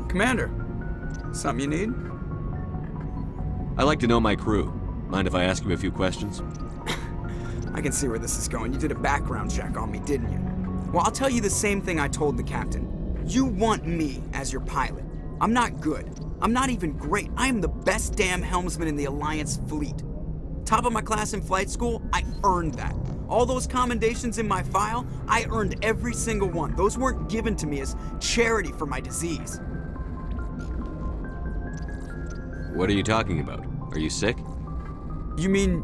Commander, something you need? I like to know my crew. Mind if I ask you a few questions? I can see where this is going. You did a background check on me, didn't you? Well, I'll tell you the same thing I told the captain. You want me as your pilot. I'm not good. I'm not even great. I am the best damn helmsman in the Alliance fleet. Top of my class in flight school, I earned that. All those commendations in my file, I earned every single one. Those weren't given to me as charity for my disease. What are you talking about? Are you sick? You mean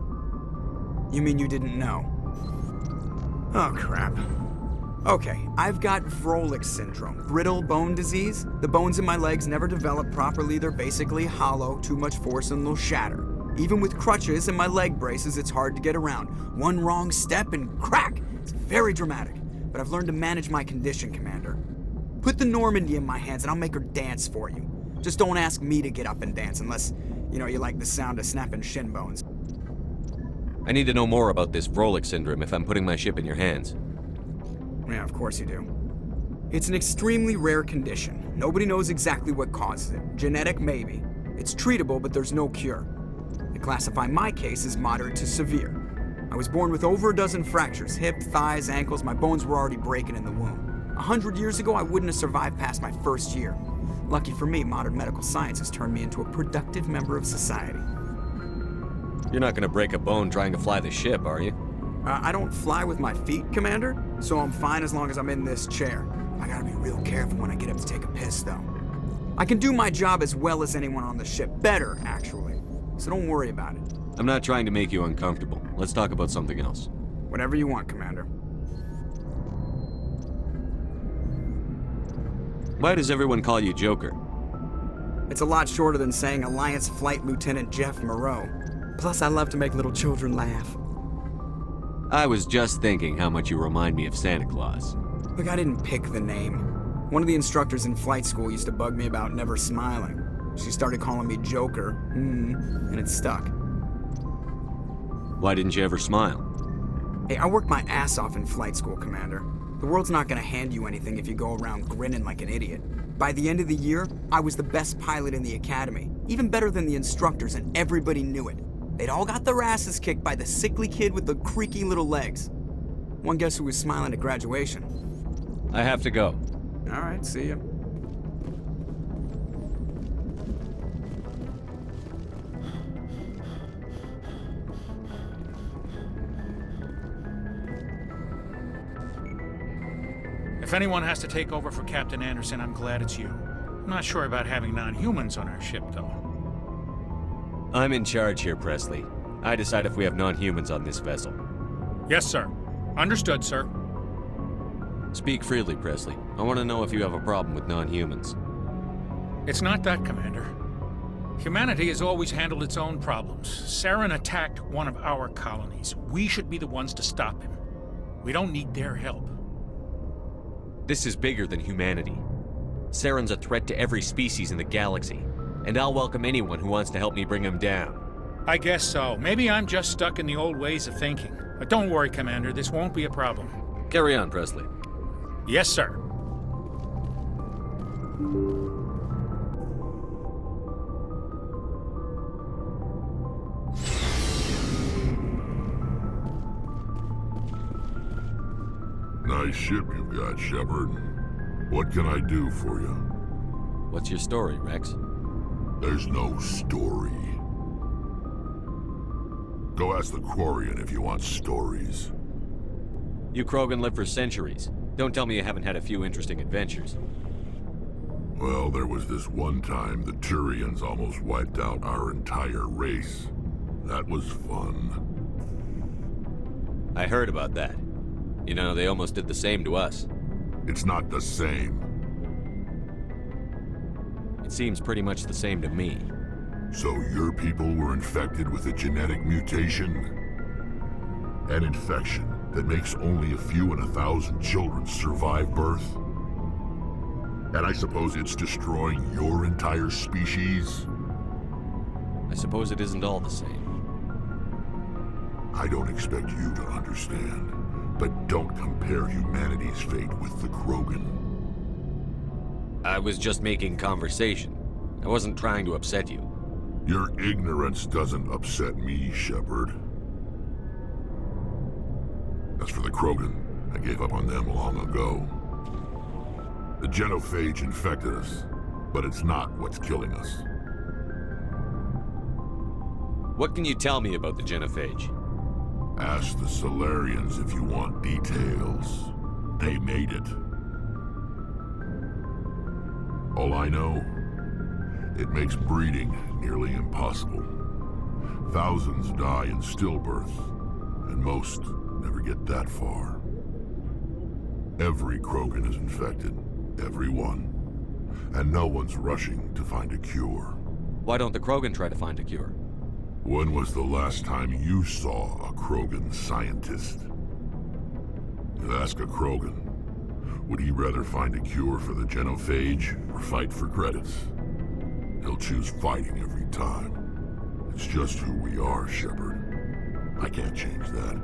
you didn't know? Oh, crap. Okay, I've got Vrolik syndrome, brittle bone disease. The bones in my legs never develop properly. They're basically hollow, too much force and they'll shatter. Even with crutches and my leg braces, it's hard to get around. One wrong step and crack! It's very dramatic, but I've learned to manage my condition, Commander. Put the Normandy in my hands and I'll make her dance for you. Just don't ask me to get up and dance unless, you like the sound of snapping shin bones. I need to know more about this Vrolik syndrome if I'm putting my ship in your hands. Yeah, of course you do. It's an extremely rare condition. Nobody knows exactly what causes it. Genetic, maybe. It's treatable, but there's no cure. They classify my case as moderate to severe. I was born with over a dozen fractures, hip, thighs, ankles. My bones were already breaking in the womb. 100 years ago, I wouldn't have survived past my first year. Lucky for me, modern medical science has turned me into a productive member of society. You're not gonna break a bone trying to fly the ship, are you? I don't fly with my feet, Commander, so I'm fine as long as I'm in this chair. I gotta be real careful when I get up to take a piss, though. I can do my job as well as anyone on the ship. Better, actually. So don't worry about it. I'm not trying to make you uncomfortable. Let's talk about something else. Whatever you want, Commander. Why does everyone call you Joker? It's a lot shorter than saying Alliance Flight Lieutenant Jeff Moreau. Plus, I love to make little children laugh. I was just thinking how much you remind me of Santa Claus. Look, I didn't pick the name. One of the instructors in flight school used to bug me about never smiling. She started calling me Joker, and it stuck. Why didn't you ever smile? Hey, I worked my ass off in flight school, Commander. The world's not gonna hand you anything if you go around grinning like an idiot. By the end of the year, I was the best pilot in the academy, even better than the instructors, and everybody knew it. They'd all got their asses kicked by the sickly kid with the creaky little legs. One guess who was smiling at graduation? I have to go. All right, see ya. If anyone has to take over for Captain Anderson, I'm glad it's you. I'm not sure about having non-humans on our ship, though. I'm in charge here, Presley. I decide if we have non-humans on this vessel. Yes, sir. Understood, sir. Speak freely, Presley. I want to know if you have a problem with non-humans. It's not that, Commander. Humanity has always handled its own problems. Saren attacked one of our colonies. We should be the ones to stop him. We don't need their help. This is bigger than humanity. Saren's a threat to every species in the galaxy, and I'll welcome anyone who wants to help me bring him down. I guess so. Maybe I'm just stuck in the old ways of thinking. But don't worry, Commander. This won't be a problem. Carry on, Presley. Yes, sir. Nice ship you've got, Shepard. What can I do for you? What's your story, Rex? There's no story. Go ask the Quarian if you want stories. You Krogan lived for centuries. Don't tell me you haven't had a few interesting adventures. Well, there was this one time the Turians almost wiped out our entire race. That was fun. I heard about that. You know, they almost did the same to us. It's not the same. It seems pretty much the same to me. So your people were infected with a genetic mutation? An infection that makes only a few in 1,000 children survive birth? And I suppose it's destroying your entire species? I suppose it isn't all the same. I don't expect you to understand, but don't compare humanity's fate with the Krogan. I was just making conversation. I wasn't trying to upset you. Your ignorance doesn't upset me, Shepard. As for the Krogan, I gave up on them long ago. The genophage infected us, but it's not what's killing us. What can you tell me about the genophage? Ask the Solarians if you want details. They made it. All I know, it makes breeding nearly impossible. Thousands die in stillbirth, and most never get that far. Every Krogan is infected, every one. And no one's rushing to find a cure. Why don't the Krogan try to find a cure? When was the last time you saw a Krogan scientist? You ask a Krogan, would he rather find a cure for the genophage or fight for credits? He'll choose fighting every time. It's just who we are, Shepard. I can't change that.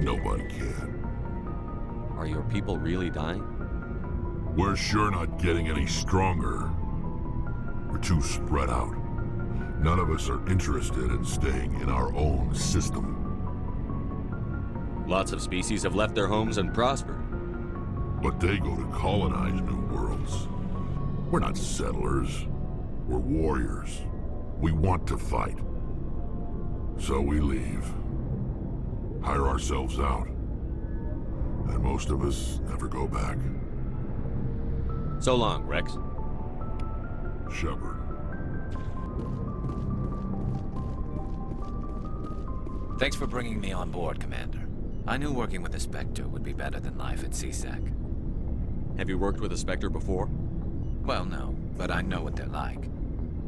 Nobody can. Are your people really dying? We're sure not getting any stronger. We're too spread out. None of us are interested in staying in our own system. Lots of species have left their homes and prospered. But they go to colonize new worlds. We're not settlers. We're warriors. We want to fight. So we leave. Hire ourselves out. And most of us never go back. So long, Rex. Shepard. Thanks for bringing me on board, Commander. I knew working with a Spectre would be better than life at CSEC. Have you worked with a Spectre before? Well, no, but I know what they're like.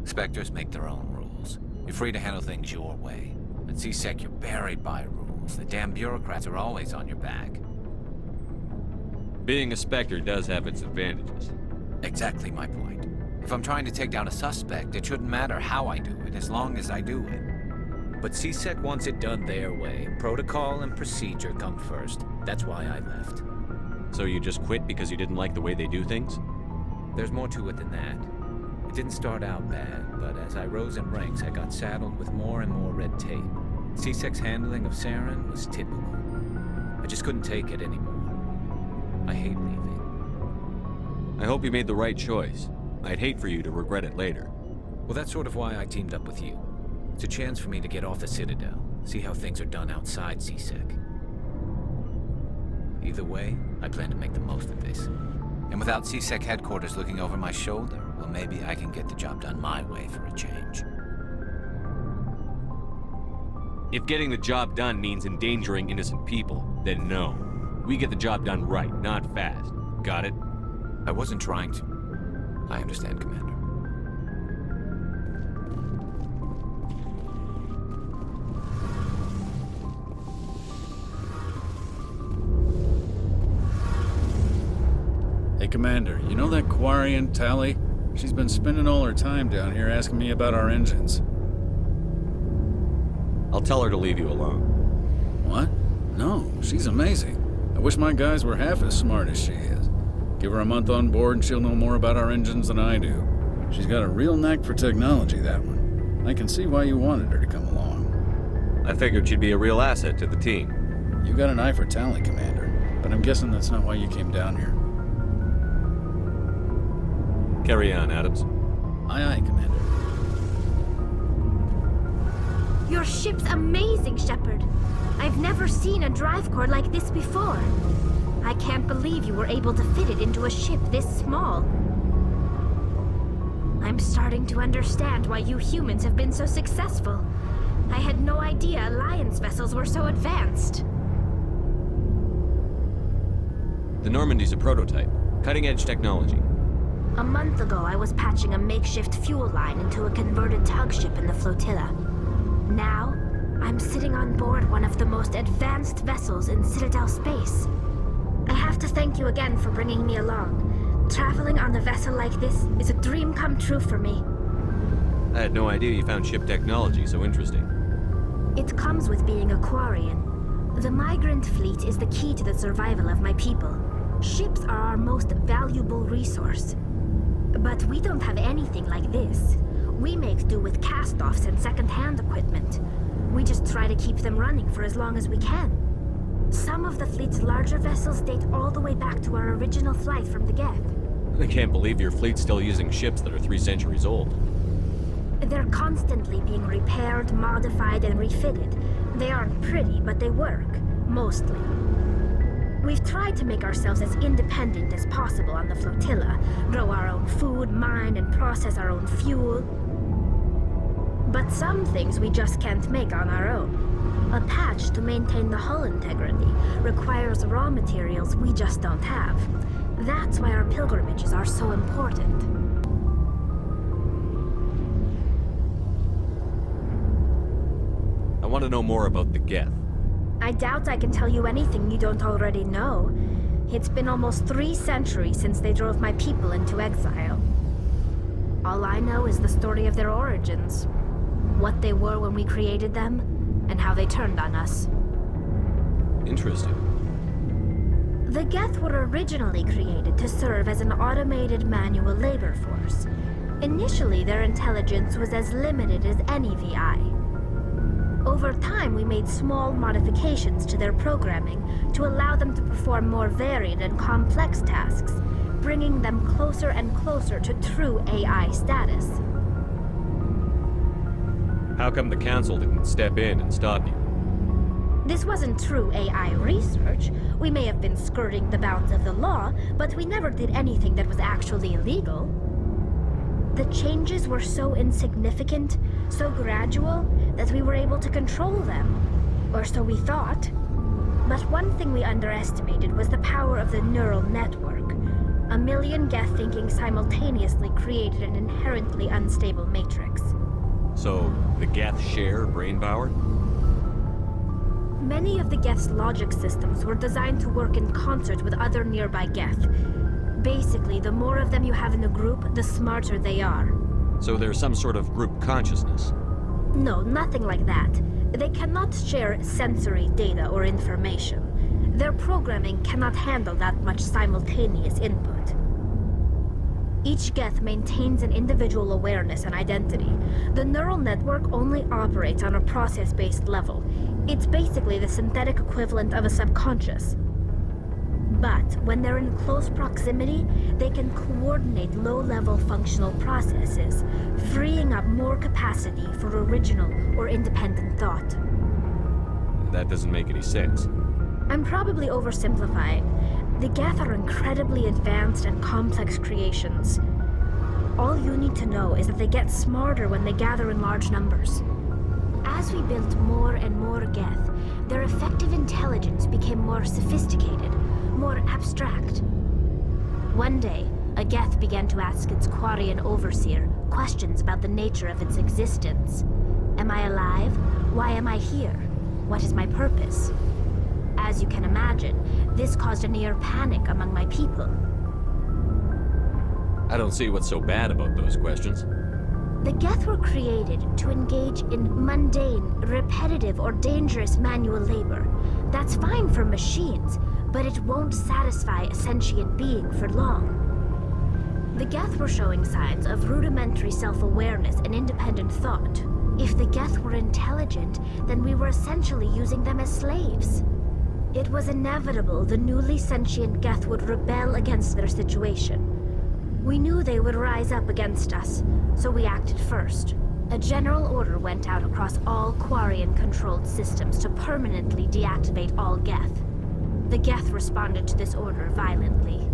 Spectres make their own rules. You're free to handle things your way. At CSEC, you're buried by rules. The damn bureaucrats are always on your back. Being a Spectre does have its advantages. Exactly my point. If I'm trying to take down a suspect, it shouldn't matter how I do it, as long as I do it. But CSEC wants it done their way. Protocol and procedure come first. That's why I left. So you just quit because you didn't like the way they do things? There's more to it than that. It didn't start out bad, but as I rose in ranks, I got saddled with more and more red tape. CSEC's handling of Saren was typical. I just couldn't take it anymore. I hate leaving. I hope you made the right choice. I'd hate for you to regret it later. Well, that's sort of why I teamed up with you. It's a chance for me to get off the Citadel, see how things are done outside CSEC. Either way, I plan to make the most of this. And without CSEC headquarters looking over my shoulder, well, maybe I can get the job done my way for a change. If getting the job done means endangering innocent people, then no. We get the job done right, not fast. Got it? I wasn't trying to. I understand, Commander. Hey, Commander, you know that Quarian, Tally? She's been spending all her time down here asking me about our engines. I'll tell her to leave you alone. What? No, she's amazing. I wish my guys were half as smart as she is. Give her a month on board and she'll know more about our engines than I do. She's got a real knack for technology, that one. I can see why you wanted her to come along. I figured she'd be a real asset to the team. You got an eye for Tally, Commander, but I'm guessing that's not why you came down here. Carry on, Adams. Aye, aye, Commander. Your ship's amazing, Shepard. I've never seen a drive core like this before. I can't believe you were able to fit it into a ship this small. I'm starting to understand why you humans have been so successful. I had no idea Alliance vessels were so advanced. The Normandy's a prototype. Cutting-edge technology. A month ago, I was patching a makeshift fuel line into a converted tug ship in the flotilla. Now, I'm sitting on board one of the most advanced vessels in Citadel space. I have to thank you again for bringing me along. Traveling on a vessel like this is a dream come true for me. I had no idea you found ship technology so interesting. It comes with being a Quarian. The migrant fleet is the key to the survival of my people. Ships are our most valuable resource. But we don't have anything like this. We make do with cast-offs and second-hand equipment. We just try to keep them running for as long as we can. Some of the fleet's larger vessels date all the way back to our original flight from the Geth. I can't believe your fleet's still using ships that are 3 centuries old. They're constantly being repaired, modified, and refitted. They aren't pretty, but they work. Mostly. We've tried to make ourselves as independent as possible on the flotilla, grow our own food, mine, and process our own fuel. But some things we just can't make on our own. A patch to maintain the hull integrity requires raw materials we just don't have. That's why our pilgrimages are so important. I want to know more about the Geth. I doubt I can tell you anything you don't already know. It's been almost 3 centuries since they drove my people into exile. All I know is the story of their origins. What they were when we created them, and how they turned on us. Interesting. The Geth were originally created to serve as an automated manual labor force. Initially, their intelligence was as limited as any VI. Over time, we made small modifications to their programming to allow them to perform more varied and complex tasks, bringing them closer and closer to true AI status. How come the Council didn't step in and stop you? This wasn't true AI research. We may have been skirting the bounds of the law, but we never did anything that was actually illegal. The changes were so insignificant, so gradual, that we were able to control them. Or so we thought. But one thing we underestimated was the power of the neural network. 1 million Geth thinking simultaneously created an inherently unstable matrix. So, the Geth share brain power? Many of the Geth's logic systems were designed to work in concert with other nearby Geth. Basically, the more of them you have in a group, the smarter they are. So there's some sort of group consciousness? No, nothing like that. They cannot share sensory data or information. Their programming cannot handle that much simultaneous input. Each Geth maintains an individual awareness and identity. The neural network only operates on a process-based level. It's basically the synthetic equivalent of a subconscious. But when they're in close proximity, they can coordinate low-level functional processes, freeing up more capacity for original or independent thought. That doesn't make any sense. I'm probably oversimplifying. The Geth are incredibly advanced and complex creations. All you need to know is that they get smarter when they gather in large numbers. As we built more and more Geth, their effective intelligence became more sophisticated, more abstract. One day, a Geth began to ask its Quarian overseer questions about the nature of its existence. Am I alive? Why am I here? What is my purpose? As you can imagine, this caused a near panic among my people. I don't see what's so bad about those questions. The Geth were created to engage in mundane, repetitive, or dangerous manual labor. That's fine for machines, but it won't satisfy a sentient being for long. The Geth were showing signs of rudimentary self-awareness and independent thought. If the Geth were intelligent, then we were essentially using them as slaves. It was inevitable the newly sentient Geth would rebel against their situation. We knew they would rise up against us, so we acted first. A general order went out across all Quarian-controlled systems to permanently deactivate all Geth. The Geth responded to this order violently.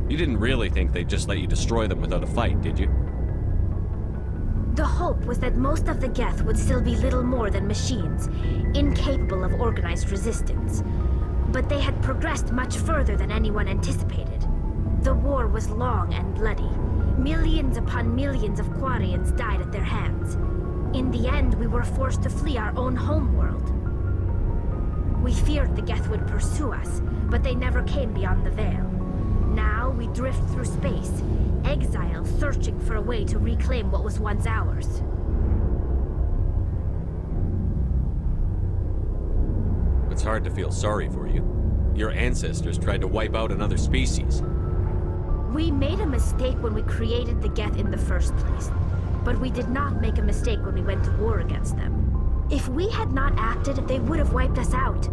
You didn't really think they'd just let you destroy them without a fight, did you? The hope was that most of the Geth would still be little more than machines, incapable of organized resistance. But they had progressed much further than anyone anticipated. The war was long and bloody. Millions upon millions of Quarians died at their hands. In the end, we were forced to flee our own homeworld. We feared the Geth would pursue us, but they never came beyond the Veil. Now we drift through space, exile, searching for a way to reclaim what was once ours. It's hard to feel sorry for you. Your ancestors tried to wipe out another species. We made a mistake when we created the Geth in the first place, but we did not make a mistake when we went to war against them. If we had not acted, they would have wiped us out.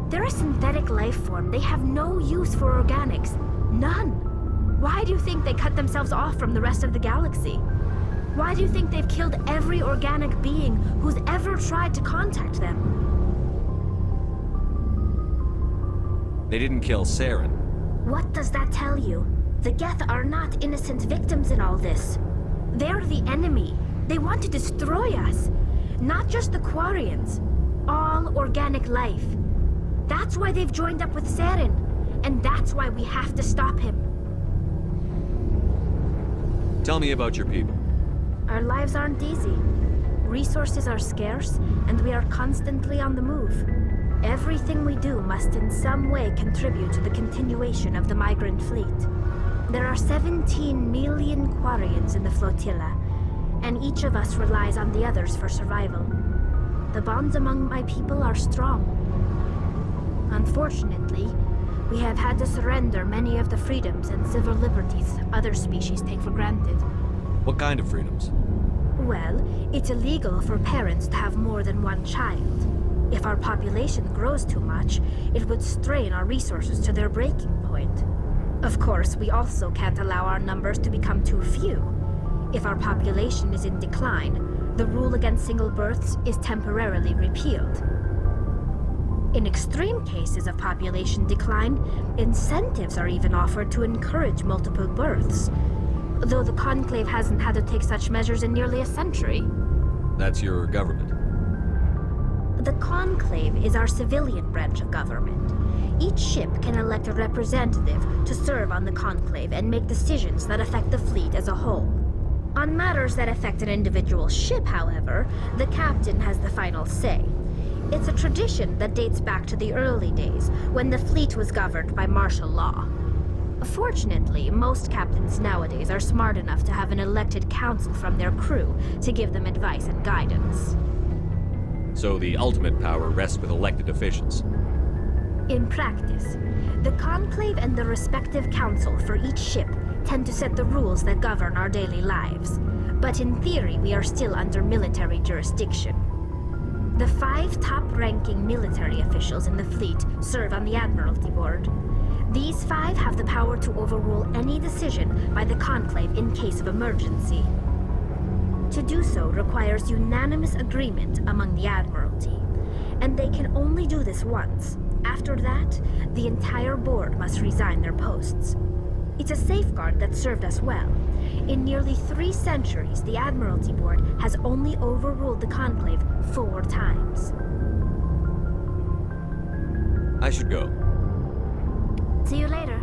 They're a synthetic life form. They have no use for organics. None. Why do you think they cut themselves off from the rest of the galaxy? Why do you think they've killed every organic being who's ever tried to contact them? They didn't kill Saren. What does that tell you? The Geth are not innocent victims in all this. They're the enemy. They want to destroy us. Not just the Quarians. All organic life. That's why they've joined up with Saren. And that's why we have to stop him. Tell me about your people. Our lives aren't easy. Resources are scarce, and we are constantly on the move. Everything we do must in some way contribute to the continuation of the migrant fleet. There are 17 million Quarians in the flotilla, and each of us relies on the others for survival. The bonds among my people are strong. Unfortunately, we have had to surrender many of the freedoms and civil liberties other species take for granted. What kind of freedoms? Well, it's illegal for parents to have more than one child. If our population grows too much, it would strain our resources to their breaking point. Of course, we also can't allow our numbers to become too few. If our population is in decline, the rule against single births is temporarily repealed. In extreme cases of population decline, incentives are even offered to encourage multiple births, though the Conclave hasn't had to take such measures in nearly a century. That's your government. The Conclave is our civilian branch of government. Each ship can elect a representative to serve on the Conclave and make decisions that affect the fleet as a whole. On matters that affect an individual ship, however, the captain has the final say. It's a tradition that dates back to the early days, when the fleet was governed by martial law. Fortunately, most captains nowadays are smart enough to have an elected council from their crew to give them advice and guidance. So the ultimate power rests with elected officials. In practice, the Conclave and the respective council for each ship tend to set the rules that govern our daily lives. But in theory, we are still under military jurisdiction. The 5 top-ranking military officials in the fleet serve on the Admiralty Board. These 5 have the power to overrule any decision by the Conclave in case of emergency. To do so requires unanimous agreement among the Admiralty, and they can only do this once. After that, the entire board must resign their posts. It's a safeguard that served us well. In nearly 3 centuries, the Admiralty Board has only overruled the Conclave 4 times. I should go. See you later.